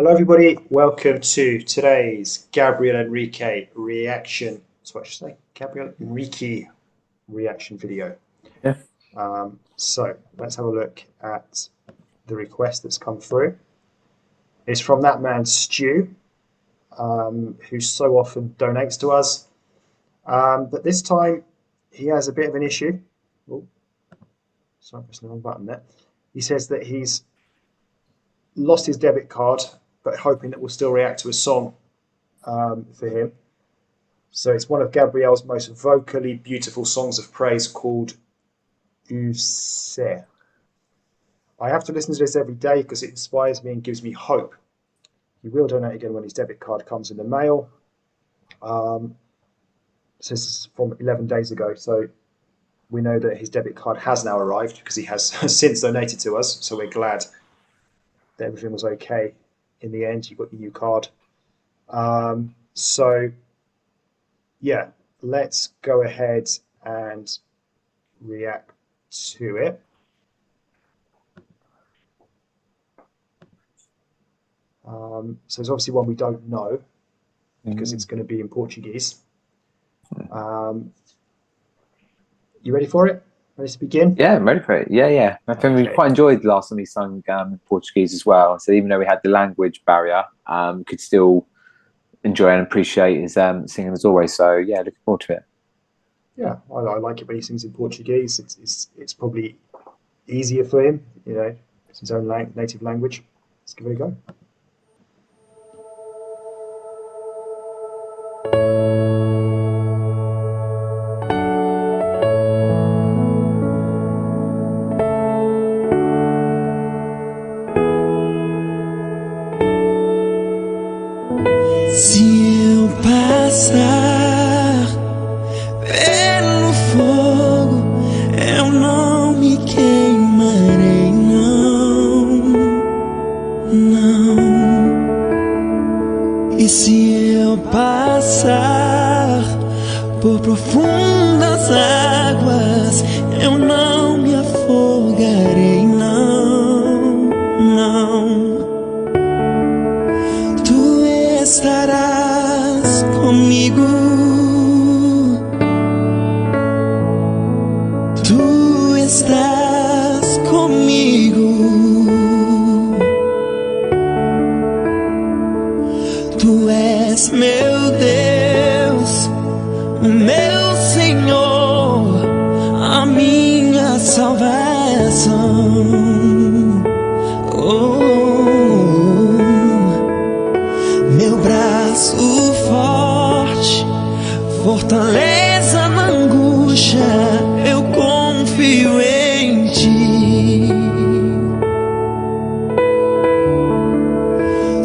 Hello, everybody. Welcome to today's Gabriel Henrique reaction. That's what I should say. Gabriel Henrique reaction video. Yeah. So let's have a look at the request that's come through. It's from that man Stu, who so often donates to us, but this time he has a bit of an issue. Oh, sorry, I'm pressing the wrong button there. He says that he's lost his debit card, but hoping that we'll still react to a song for him. So it's one of Gabriel's most vocally beautiful songs of praise called Use. I have to listen to this every day because it inspires me and gives me hope. He will donate again when his debit card comes in the mail. So this is from 11 days ago. So we know that his debit card has now arrived because he has since donated to us. So we're glad that everything was okay in the end. You got your new card. So yeah, let's go ahead and react to it. So it's obviously one we don't know because it's going to be in Portuguese. You ready for it? Ready to begin? Yeah, I'm ready for it. Yeah. I think we quite enjoyed the last time we sung in Portuguese as well. So even though we had the language barrier, could still enjoy and appreciate his singing as always. So yeah, looking forward to it. Yeah, I like it when he sings in Portuguese. It's probably easier for him, you know, it's his own native language. Let's give it a go. Se eu passar pelo fogo, eu não me queimarei, não. E se eu passar por profundas águas, eu não me afogarei, não. Tu estarás comigo, tu estás comigo, tu és meu Deus, o meu Senhor, a minha salvação. Meu braço forte, fortaleza na angústia, eu confio em ti.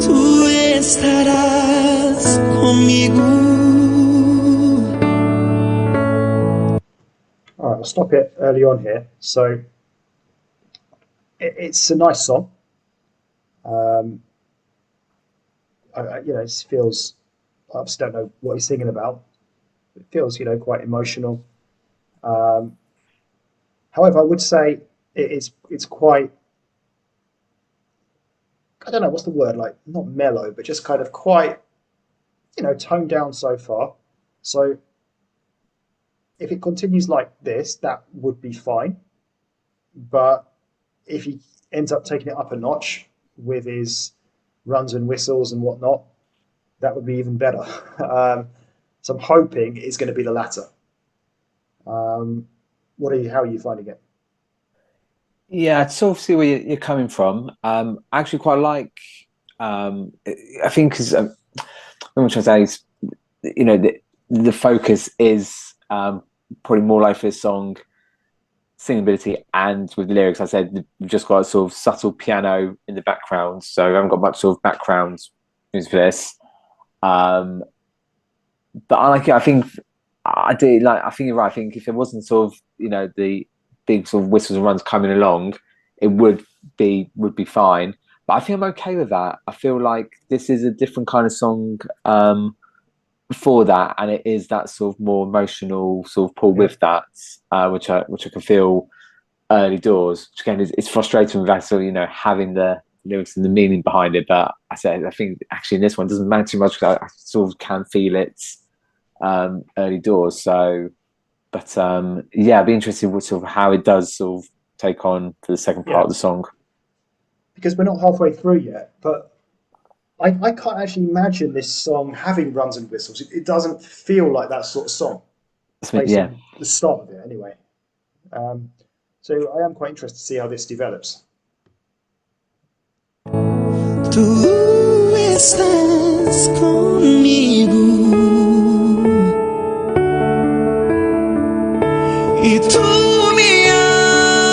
Tu estarás comigo. All right, I'll stop it early on here. So it's a nice song. It feels, I just don't know what he's singing about. It feels, quite emotional. However, I would say it's quite, I don't know, what's the word, like, not mellow, but just kind of quite, toned down so far. So if it continues like this, that would be fine. But if he ends up taking it up a notch with his runs and whistles and whatnot, that would be even better. So I'm hoping it's going to be the latter. How are you finding it? Yeah, it's sort of see where you're coming from. I actually quite like. I think because I'm trying to say is, the focus is probably more like for a song singing ability, and with the lyrics, I said we've just got a sort of subtle piano in the background, so we haven't got much sort of background music for this. But I like it. I think I do like. I think you're right. I think if it wasn't sort of the big sort of whistles and runs coming along, it would be fine. But I think I'm okay with that. I feel like this is a different kind of song for that, and it is that sort of more emotional sort of pull with that, which I can feel early doors. Which again is it's frustrating with that sort of having the lyrics and the meaning behind it. But I think actually in this one it doesn't matter too much because I sort of can feel its early doors. So, but yeah, I'd be interested in sort of how it does sort of take on for the second part of the song. Because we're not halfway through yet, but I can't actually imagine this song having runs and whistles. It doesn't feel like that sort of song. Based on the start of it, anyway. So I am quite interested to see how this develops. Tu estás conmigo e tu me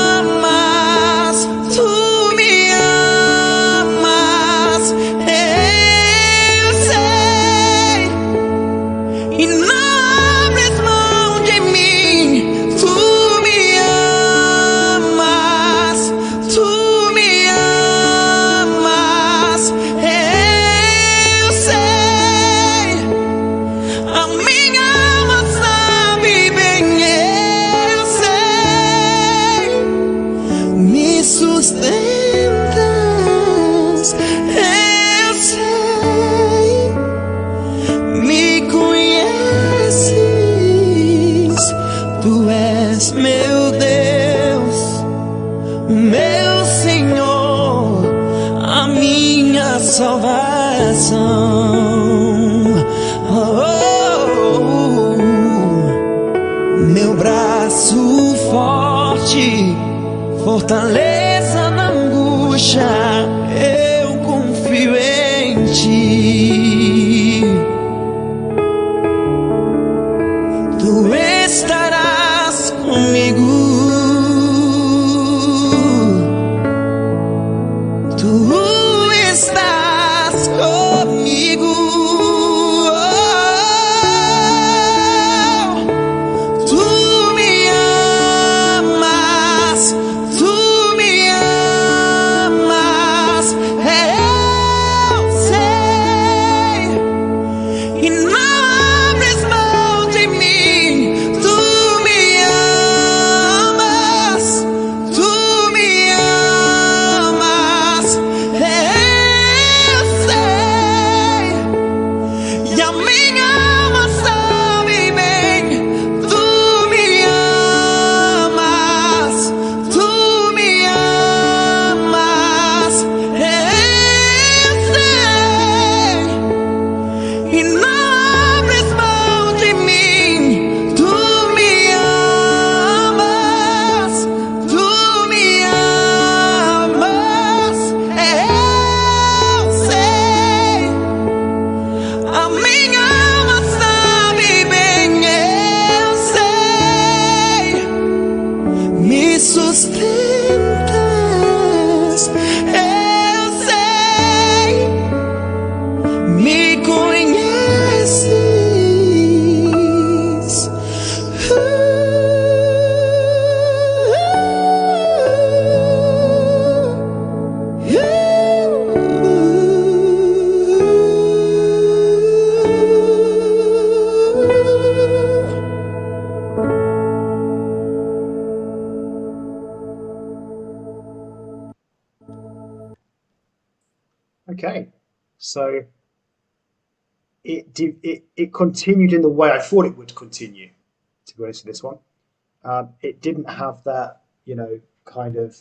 amas, tu me amas, eu sei, e não abres mão de mim. Tu me amas, tu me amas, eu sei, a minha alma sabe bem, eu sei, me sustentas, eu sei, me conheces, tu és meu Deus, meu Senhor, a minha salvação. Oh, meu braço forte, fortaleza na angústia, eu confio em ti. Tu estarás comigo, tu estás comigo. Tu me amas, tu me amas, eu sei, e não abres mão de mim. Tu me amas, tu me amas, eu sei, e a minha alma sabe bem. Tu me amas, tu me amas, eu sei, e não abres mão de mim. Tu me amas, tu me amas, eu sei, a minha alma sabe bem, eu sei, me sustentas, eu sei, me conheces. Okay, so it continued in the way I thought it would continue. To be honest with this one, it didn't have that, kind of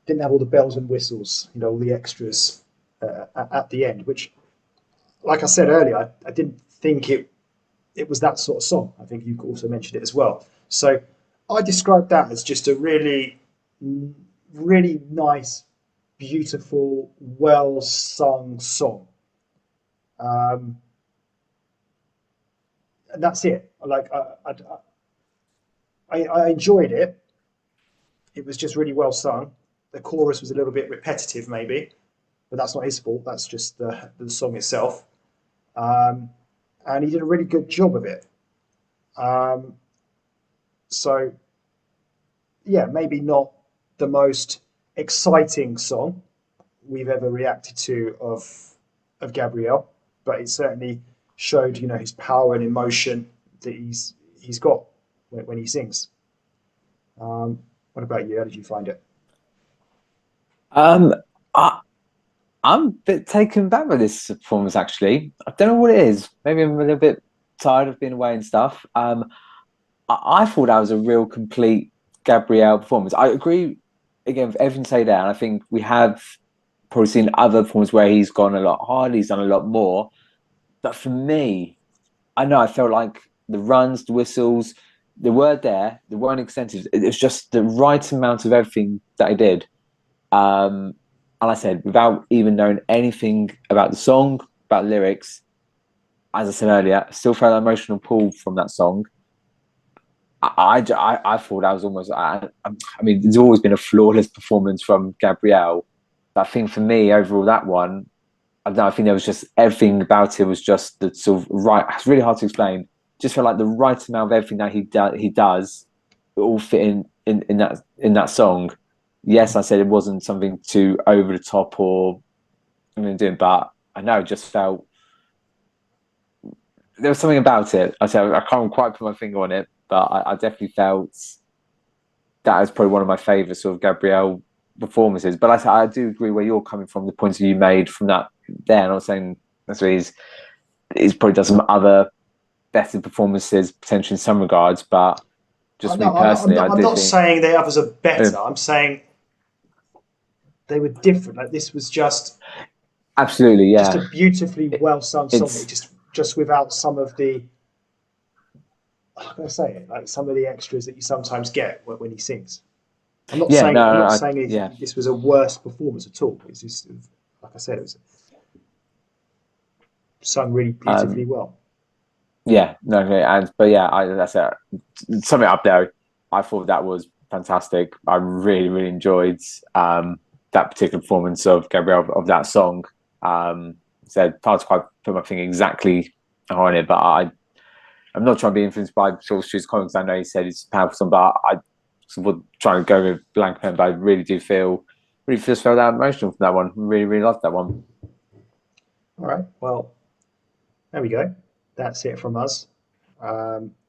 didn't have all the bells and whistles, all the extras at the end. Which, like I said earlier, I didn't think it was that sort of song. I think you also mentioned it as well. So I described that as just a really, really nice, beautiful, well sung song. And that's it. Like I enjoyed it. It was just really well sung. The chorus was a little bit repetitive, maybe, but that's not his fault. That's just the song itself. And he did a really good job of it. So, yeah, maybe not the most exciting song we've ever reacted to of Gabriel, but it certainly showed, his power and emotion that he's got when he sings. What about you? How did you find it? Um, I, I'm a bit taken back by this performance. Actually, I don't know what it is. Maybe I'm a little bit tired of being away and stuff. I thought that was a real complete Gabriel performance. I agree again with everything you say there, and I think we have probably seen other performances where he's gone a lot harder, he's done a lot more. But for me, I know I felt like the runs, the whistles, they were there, they weren't extensive. It was just the right amount of everything that he did. And I said, without even knowing anything about the song, about lyrics, as I said earlier, I still felt an emotional pull from that song. I thought that was almost. I mean, there's always been a flawless performance from Gabrielle, but I think for me, overall, that one, I don't know. I think there was just everything about it was just the sort of right. It's really hard to explain. Just felt like the right amount of everything that he does, it all fit in that song. Yes, I said it wasn't something too over the top or I'm going to do it, but I know it just felt there was something about it. I said I can't quite put my finger on it, but I definitely felt that is probably one of my favourite sort of Gabrielle performances. But I do agree where you're coming from, the points that you made from that there. And I was saying that's what he's probably done some other better performances potentially in some regards, but just me personally, I'm did not think saying the others are better. I'm saying they were different. Like this was absolutely, just a yeah. beautifully well sung song. It It's just without some of the, how can I say it? Like some of the extras that you sometimes get when he sings. yeah, I'm not no, saying yeah. this was a worse performance at all. It's just like I said, it was sung really beautifully Um, well. yeah, no, okay, but yeah, that's it. Something up there. I thought that was fantastic. I really, really enjoyed that particular performance of Gabriel of that song. Said hard to quite put my finger exactly on it, but I'm not trying to be influenced by sort of Stu's comments. I know he said it's a powerful song, but I sort of trying to go with blank pen. But I really do really just felt that emotional from that one. Really, really loved that one. All right. Well, there we go. That's it from us.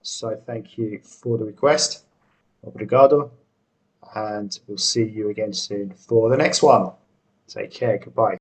So thank you for the request. Obrigado. And we'll see you again soon for the next one. Take care. Goodbye.